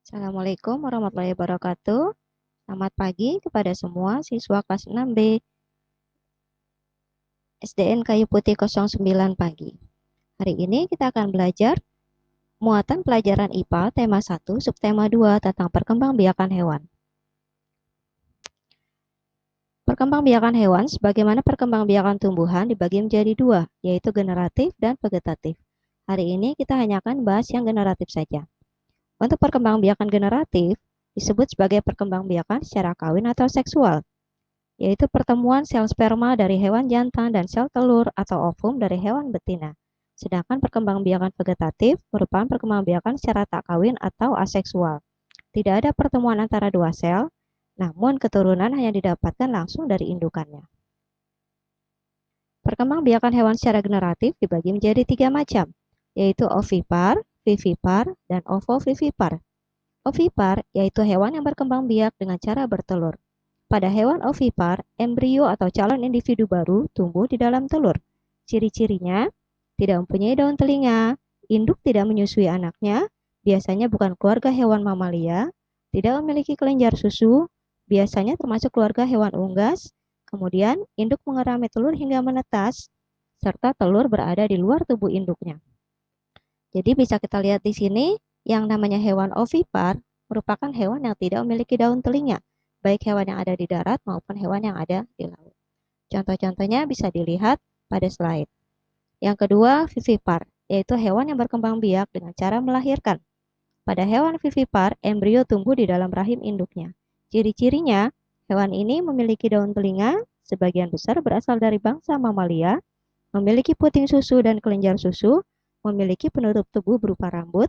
Assalamualaikum warahmatullahi wabarakatuh. Selamat pagi kepada semua siswa kelas 6B SDN Kayu Putih 09 pagi. Hari ini kita akan belajar muatan pelajaran IPA tema 1 subtema 2 tentang perkembangbiakan hewan. Perkembangbiakan hewan sebagaimana perkembangbiakan tumbuhan dibagi menjadi dua, yaitu generatif dan vegetatif. Hari ini kita hanya akan bahas yang generatif saja. Untuk perkembangbiakan generatif disebut sebagai perkembangbiakan secara kawin atau seksual, yaitu pertemuan sel sperma dari hewan jantan dan sel telur atau ovum dari hewan betina. Sedangkan perkembangbiakan vegetatif merupakan perkembangbiakan secara tak kawin atau aseksual. Tidak ada pertemuan antara dua sel, namun keturunan hanya didapatkan langsung dari indukannya. Perkembangbiakan hewan secara generatif dibagi menjadi tiga macam, yaitu ovipar, vivipar, dan ovovivipar. Ovipar yaitu hewan yang berkembang biak dengan cara bertelur. Pada hewan ovipar, embrio atau calon individu baru tumbuh di dalam telur. Ciri-cirinya, tidak mempunyai daun telinga, induk tidak menyusui anaknya, biasanya bukan keluarga hewan mamalia, tidak memiliki kelenjar susu, biasanya termasuk keluarga hewan unggas, kemudian induk mengerami telur hingga menetas, serta telur berada di luar tubuh induknya. Jadi bisa kita lihat di sini, yang namanya hewan ovipar merupakan hewan yang tidak memiliki daun telinga, baik hewan yang ada di darat maupun hewan yang ada di laut. Contoh-contohnya bisa dilihat pada slide. Yang kedua, vivipar, yaitu hewan yang berkembang biak dengan cara melahirkan. Pada hewan vivipar, embrio tumbuh di dalam rahim induknya. Ciri-cirinya, hewan ini memiliki daun telinga, sebagian besar berasal dari bangsa mamalia, memiliki puting susu dan kelenjar susu, memiliki penutup tubuh berupa rambut,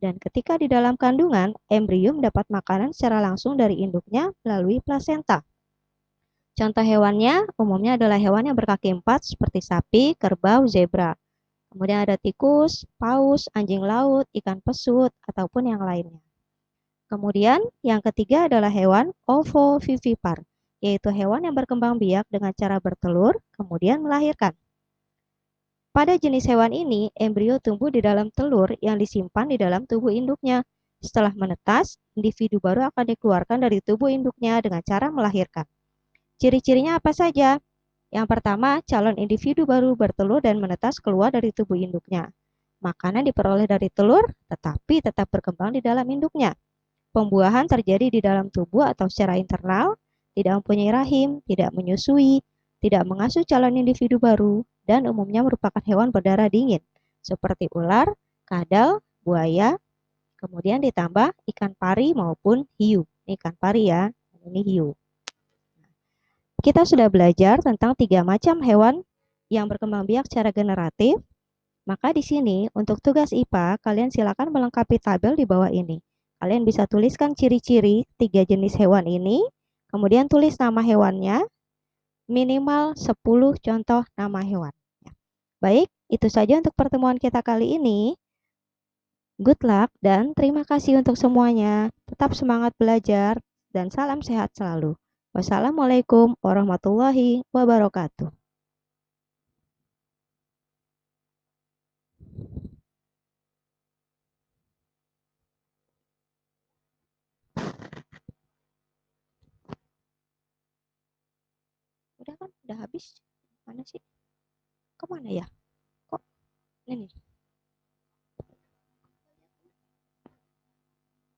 dan ketika di dalam kandungan, embrio mendapat makanan secara langsung dari induknya melalui plasenta. Contoh hewannya umumnya adalah hewan yang berkaki empat seperti sapi, kerbau, zebra. Kemudian ada tikus, paus, anjing laut, ikan pesut, ataupun yang lainnya. Kemudian yang ketiga adalah hewan ovovivipar, yaitu hewan yang berkembang biak dengan cara bertelur, kemudian melahirkan. Pada jenis hewan ini, embrio tumbuh di dalam telur yang disimpan di dalam tubuh induknya. Setelah menetas, individu baru akan dikeluarkan dari tubuh induknya dengan cara melahirkan. Ciri-cirinya apa saja? Yang pertama, calon individu baru bertelur dan menetas keluar dari tubuh induknya. Makanan diperoleh dari telur, tetapi tetap berkembang di dalam induknya. Pembuahan terjadi di dalam tubuh atau secara internal, tidak mempunyai rahim, tidak menyusui, tidak mengasuh calon individu baru, dan umumnya merupakan hewan berdarah dingin, seperti ular, kadal, buaya, kemudian ditambah ikan pari maupun hiu. Ikan pari ya, ini hiu. Kita sudah belajar tentang tiga macam hewan yang berkembang biak secara generatif. Maka di sini untuk tugas IPA, kalian silakan melengkapi tabel di bawah ini. Kalian bisa tuliskan ciri-ciri tiga jenis hewan ini, kemudian tulis nama hewannya, minimal 10 contoh nama hewan. Baik, itu saja untuk pertemuan kita kali ini. Good luck dan terima kasih untuk semuanya. Tetap semangat belajar dan salam sehat selalu. Wassalamualaikum warahmatullahi wabarakatuh. Udah kan? Udah habis? Mana sih? Kemana ya? Kok ini?